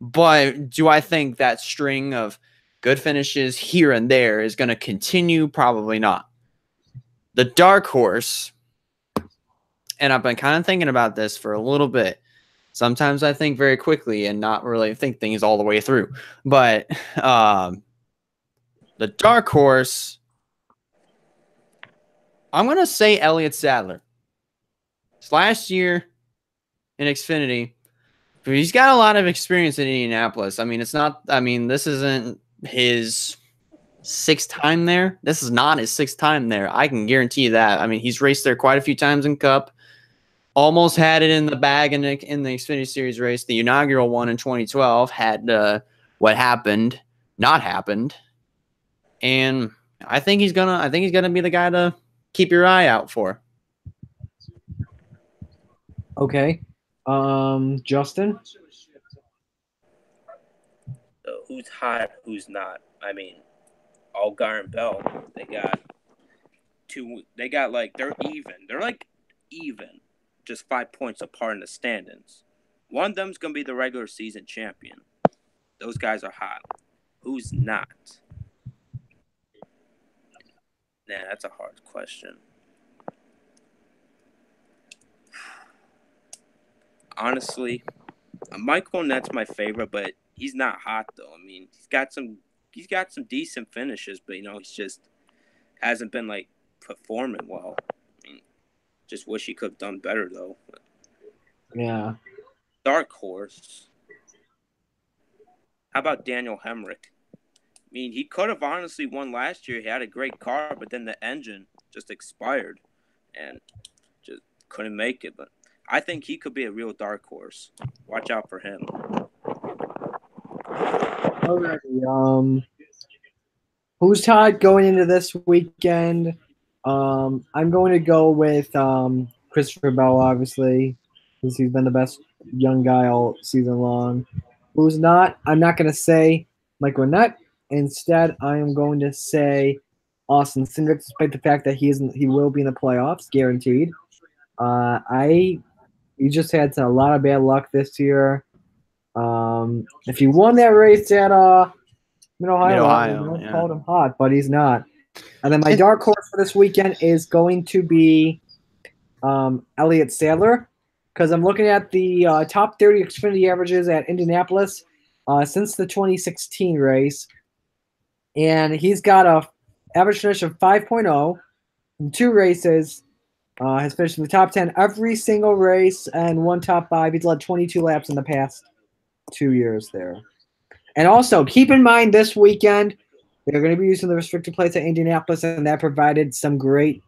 Speaker 3: But do I think that string of good finishes here and there is going to continue? Probably not. The dark horse, and I've been kind of thinking about this for a little bit. Sometimes I think very quickly and not really think things all the way through. But the dark horse, I'm going to say Elliott Sadler. Last year in Xfinity, but he's got a lot of experience in Indianapolis. This isn't his 6th time there. This is not his 6th time there. I can guarantee you that. He's raced there quite a few times in Cup. almost had it in the bag in the Xfinity Series race. The inaugural one in 2012 had what happened not happened, and I think he's gonna be the guy to keep your eye out for.
Speaker 1: Okay. Justin?
Speaker 2: Who's hot, who's not? I mean, Allgaier and Bell, they're even. They're like even, just 5 points apart in the standings. One of them's gonna be the regular season champion. Those guys are hot. Who's not? Nah, that's a hard question. Honestly, Michael Nett's my favorite, but he's not hot though. I mean, he's got some decent finishes, but he's just hasn't been like performing well. I mean, just wish he could have done better though.
Speaker 1: Yeah.
Speaker 2: Dark horse. How about Daniel Hemrick? I mean, he could have honestly won last year. He had a great car, but then the engine just expired and just couldn't make it. But I think he could be a real dark horse. Watch out for him.
Speaker 1: Alrighty. Who's hot going into this weekend? I'm going to go with Christopher Bell, obviously, because he's been the best young guy all season long. Who's not? I'm not going to say Mike Winnett. Instead, I am going to say Austin Cindric, despite the fact that he will be in the playoffs, guaranteed. He just had a lot of bad luck this year. If he won that race at Mid-Ohio, I would have called him hot, but he's not. And then my dark horse for this weekend is going to be Elliott Sadler, because I'm looking at the top 30 Xfinity averages at Indianapolis since the 2016 race, and he's got a average finish of 5.0 in 2 races. Has finished in the top 10 every single race and one top 5. He's led 22 laps in the past 2 years there. And also, keep in mind this weekend, they're going to be using the restricted plates at Indianapolis, and that provided some great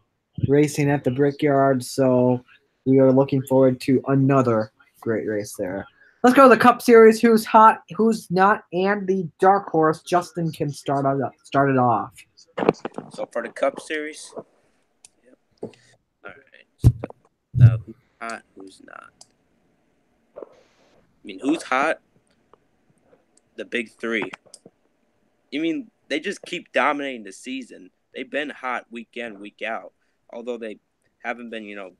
Speaker 1: racing at the Brickyard. So we are looking forward to another great race there. Let's go to the Cup Series. Who's hot, who's not, and the dark horse. Justin can start it off.
Speaker 2: So for the Cup Series, all right. Now, who's hot, who's not? I mean, who's hot? The big 3. You mean they just keep dominating the season? They've been hot week in, week out. Although they haven't been,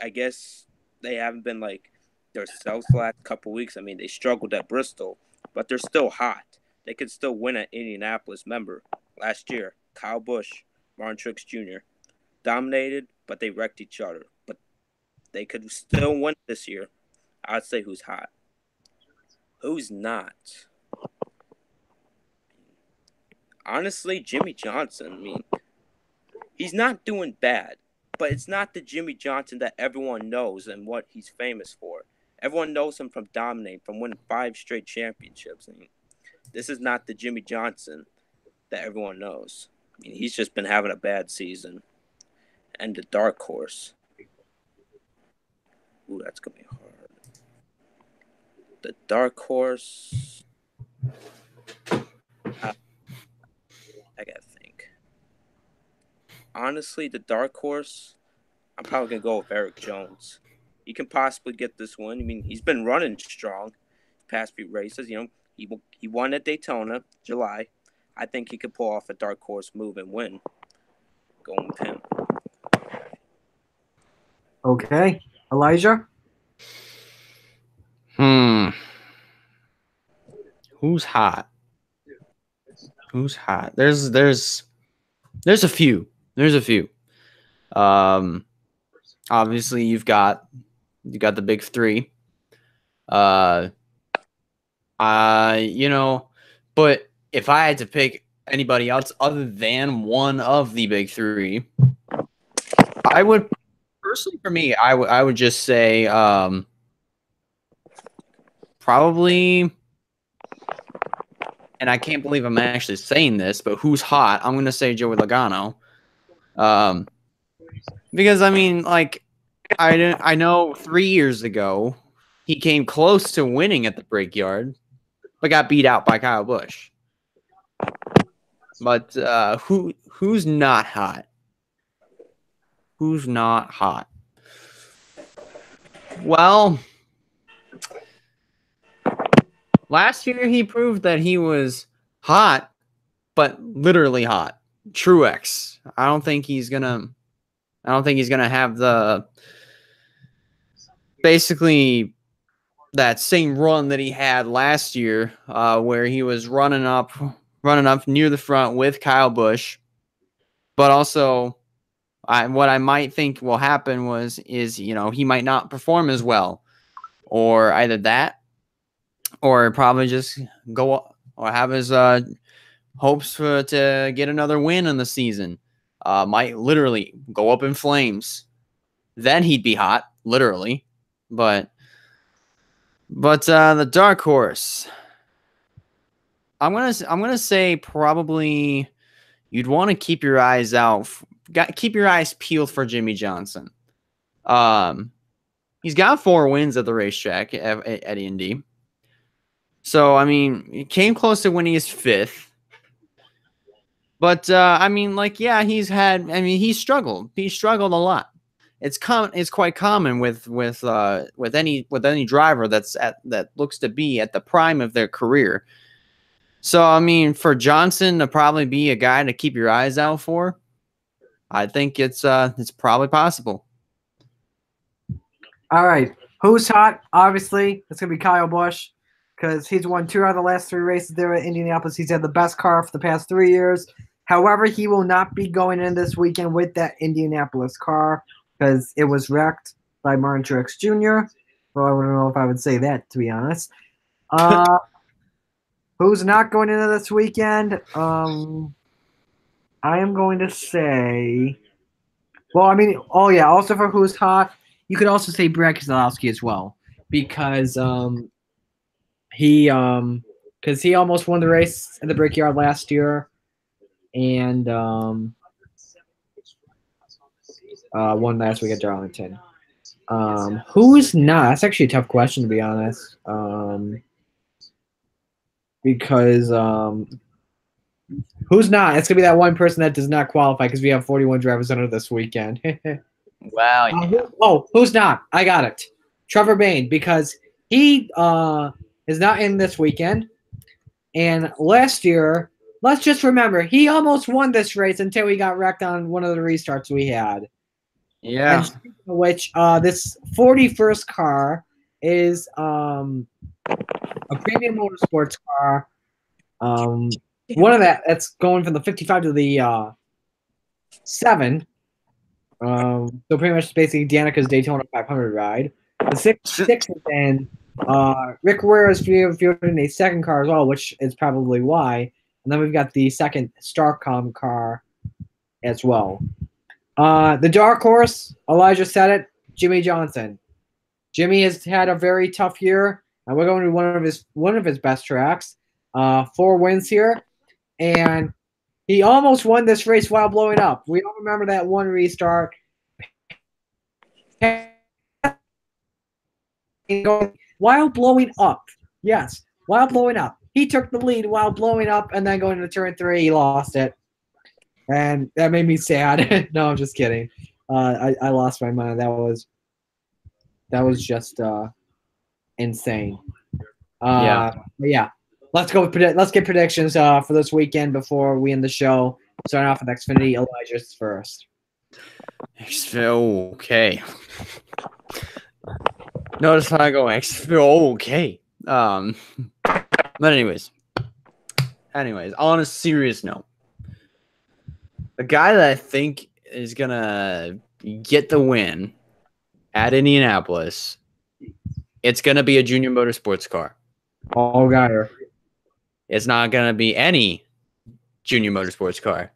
Speaker 2: I guess they haven't been like themselves the last couple weeks. I mean, they struggled at Bristol, but they're still hot. They could still win at Indianapolis. Remember, last year, Kyle Busch, Martin Truex Jr. dominated, but they wrecked each other. But they could still win this year. I'd say who's hot. Who's not? Honestly, Jimmy Johnson. I mean, he's not doing bad, but it's not the Jimmy Johnson that everyone knows and what he's famous for. Everyone knows him from dominating, from winning 5 straight championships. I mean, this is not the Jimmy Johnson that everyone knows. I mean, he's just been having a bad season. And the dark horse. Ooh, that's going to be hard. The dark horse. I gotta think. Honestly, the dark horse, I'm probably gonna go with Eric Jones. He can possibly get this one. I mean, he's been running strong past few races. He won at Daytona, July. I think he could pull off a dark horse move and win. Going with him.
Speaker 1: Okay, Elijah.
Speaker 3: Who's hot? Who's hot? There's a few. Obviously you've got the big 3. But if I had to pick anybody else other than one of the big 3, I would personally, for me, I would just say probably, and I can't believe I'm actually saying this, but who's hot? I'm going to say Joey Logano. Because, I mean, like, I know 3 years ago he came close to winning at the Brickyard, but got beat out by Kyle Busch. But who's not hot? Who's not hot? Well, last year he proved that he was hot, but literally hot. Truex. I don't think he's gonna have the basically that same run that he had last year, where he was running up near the front with Kyle Busch. But also, what I might think will happen is he might not perform as well, or either that, or probably just go or have his hopes to get another win in the season. Might literally go up in flames. Then he'd be hot, literally. But the dark horse, I'm gonna say probably you'd want to keep your eyes peeled for Jimmy Johnson. He's got 4 wins at the racetrack at Indy. So I mean, he came close to winning his 5th. But he's struggled. He struggled a lot. It's quite common with any driver that looks to be at the prime of their career. So I mean, for Johnson to probably be a guy to keep your eyes out for, I think it's probably possible.
Speaker 1: All right, who's hot? Obviously, it's gonna be Kyle Busch because he's won 2 out of the last 3 races there at Indianapolis. He's had the best car for the past 3 years. However, he will not be going in this weekend with that Indianapolis car because it was wrecked by Martin Truex Jr. Well, I don't know if I would say that, to be honest. Who's not going into this weekend? I am going to say – also for who's hot, you could also say Brad Keselowski as well because he almost won the race at the Brickyard last year. And one last week at Darlington. Who's not? That's actually a tough question, to be honest. Because who's not? It's going to be that one person that does not qualify because we have 41 drivers under this weekend.
Speaker 3: Wow. Yeah.
Speaker 1: Who's not? I got it. Trevor Bayne, because he is not in this weekend. And last year, let's just remember, he almost won this race until he got wrecked on one of the restarts we had.
Speaker 3: Yeah.
Speaker 1: And speaking of which, this 41st car is a premium motorsports car. One of that's going from the 55 to the 7. So pretty much basically Danica's Daytona 500 ride. The 6 is in Rick Ware is fielding a second car as well, which is probably why. And then we've got the second Starcom car as well. The dark horse, Elijah said it, Jimmy Johnson. Jimmy has had a very tough year, and we're going to one of his best tracks. 4 wins here, and he almost won this race while blowing up. We all remember that one restart. While blowing up. Yes, while blowing up. He took the lead while blowing up, and then going into turn 3, he lost it. And that made me sad. No, I'm just kidding. I lost my mind. That was just insane. Yeah. Let's get predictions for this weekend before we end the show. Starting off with Xfinity. Elijah's first.
Speaker 3: Okay. Notice how I go okay. But anyways, on a serious note, the guy that I think is gonna get the win at Indianapolis, it's gonna be a Junior Motorsports car.
Speaker 1: All Geier.
Speaker 3: It's not gonna be any Junior Motorsports car.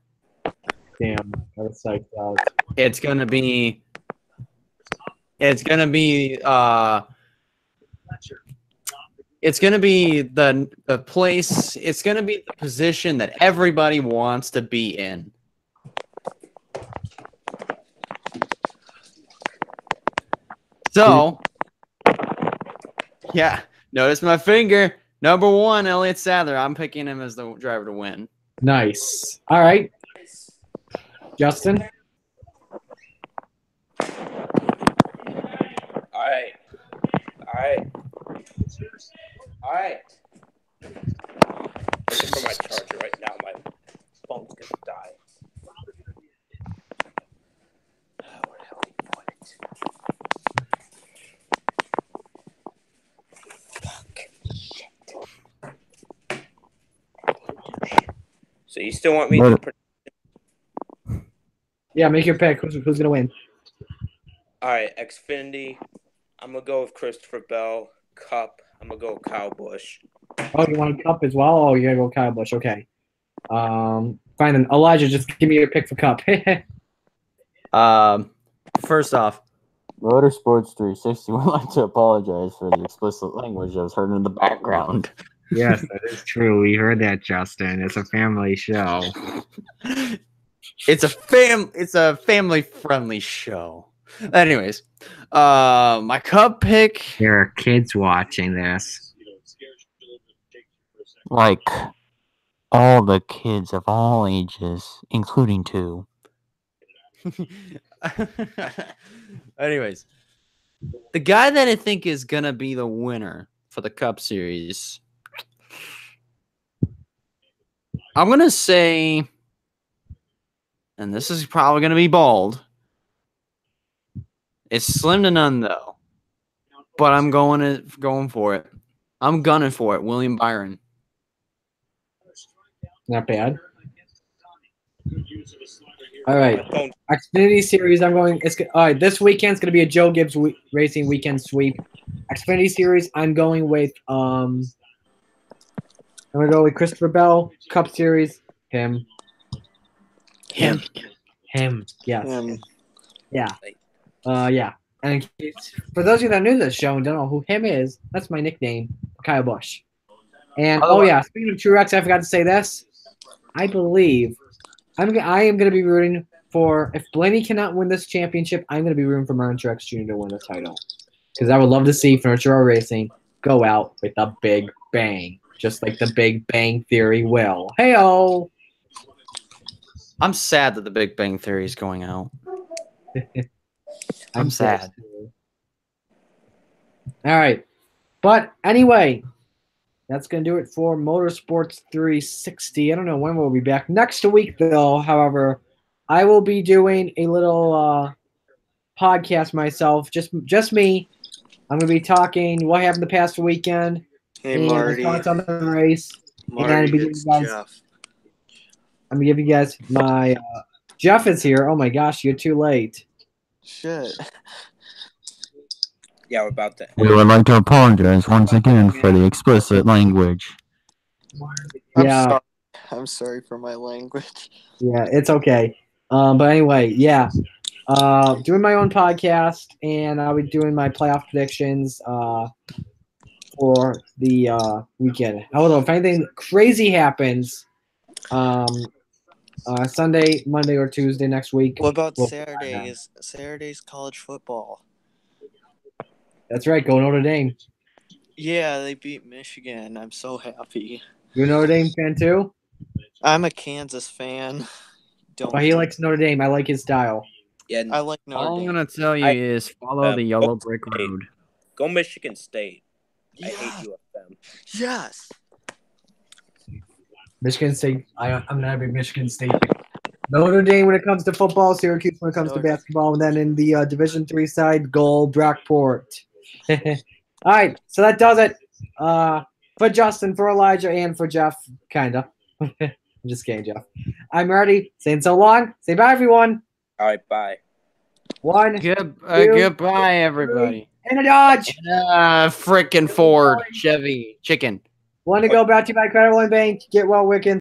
Speaker 1: Damn, I was psyched out.
Speaker 3: It's gonna be the place. It's gonna be the position that everybody wants to be in. So, yeah, notice my finger. Number 1, Elliott Sadler. I'm picking him as the driver to win.
Speaker 1: Nice. All right. Justin?
Speaker 2: All right. Looking for my charger right now. My phone's gonna die. Where the hell did you put it? Fuck. Shit. So you still want me to?
Speaker 1: Yeah, make your pick. Who's gonna win?
Speaker 2: All right, Xfinity. I'm gonna go with Christopher Bell. Cup. I'm gonna go with Kyle Busch.
Speaker 1: Oh, you want a Cup as well? Oh, you gotta go Kyle Busch. Okay. Fine then. Elijah, just give me your pick for Cup.
Speaker 3: First off, Motorsports 360 would like to apologize for the explicit language that was heard in the background.
Speaker 1: Yes, that is true. We heard that, Justin. It's a family show.
Speaker 3: It's a family-friendly show. Anyways, my Cup pick.
Speaker 1: There are kids watching this.
Speaker 4: Like all the kids of all ages, including 2.
Speaker 3: Anyways, the guy that I think is gonna be the winner for the Cup Series, I'm gonna say, and this is probably gonna be bold. It's slim to none though, but I'm going for it. I'm gunning for it. William Byron.
Speaker 1: Not bad. All right. Xfinity Series, all right, this weekend's going to be a Joe Gibbs Racing weekend sweep. Xfinity Series, I'm going with I'm going to go with Christopher Bell. Cup Series, him. Yes. Yeah. Yeah. And for those of you that are new to this show and don't know who him is, that's my nickname, Kyle Busch. And speaking of Truex, I forgot to say this. I believe I am going to be rooting for, if Blaney cannot win this championship, I'm going to be rooting for Martin Truex Jr. to win the title. Because I would love to see Furniture Racing go out with a big bang, just like the Big Bang Theory will. Hey-oh!
Speaker 3: I'm sad that the Big Bang Theory is going out. I'm sad.
Speaker 1: All right. But anyway, that's going to do it for Motorsports 360. I don't know when we'll be back. Next week, though, however, I will be doing a little podcast myself, just me. I'm going to be talking what happened the past weekend.
Speaker 5: Hey, Marty.
Speaker 1: Thoughts on the race.
Speaker 5: Marty, it's Jeff.
Speaker 1: I'm going to give you guys my Jeff is here. Oh, my gosh, you're too late.
Speaker 5: Shit.
Speaker 2: Yeah, we're about to.
Speaker 4: We would like to apologize once again for the explicit language.
Speaker 5: I'm sorry for my language.
Speaker 1: Yeah, it's okay. But anyway, yeah. Doing my own podcast, and I'll be doing my playoff predictions for the weekend. I don't know if anything crazy happens Sunday, Monday, or Tuesday next week.
Speaker 5: What about Saturdays? Saturday's college football.
Speaker 1: That's right. Go Notre Dame.
Speaker 5: Yeah, they beat Michigan. I'm so happy.
Speaker 1: You're a Notre Dame fan too?
Speaker 5: I'm a Kansas fan.
Speaker 1: But he likes Notre Dame. I like his style.
Speaker 2: Yeah,
Speaker 5: I like Notre Dame.
Speaker 3: All I'm going to tell you is follow the yellow brick road.
Speaker 2: Go Michigan State.
Speaker 5: Yeah.
Speaker 2: I hate you with them.
Speaker 5: Yes.
Speaker 1: Michigan State. I'm not a big Michigan State fan. Notre Dame when it comes to football, Syracuse when it comes to basketball, and then in the Division III side, goal, Brockport. All right, so that does it for Justin, for Elijah, and for Jeff, kind of. I'm just kidding, Jeff. I'm ready. Saying so long. Say bye, everyone.
Speaker 2: All right, bye.
Speaker 1: One.
Speaker 3: Goodbye, everybody.
Speaker 1: And a Dodge.
Speaker 3: Frickin' Ford, Chevy, chicken.
Speaker 1: One to go, brought to you by Credit One Bank. Get well, Wickens.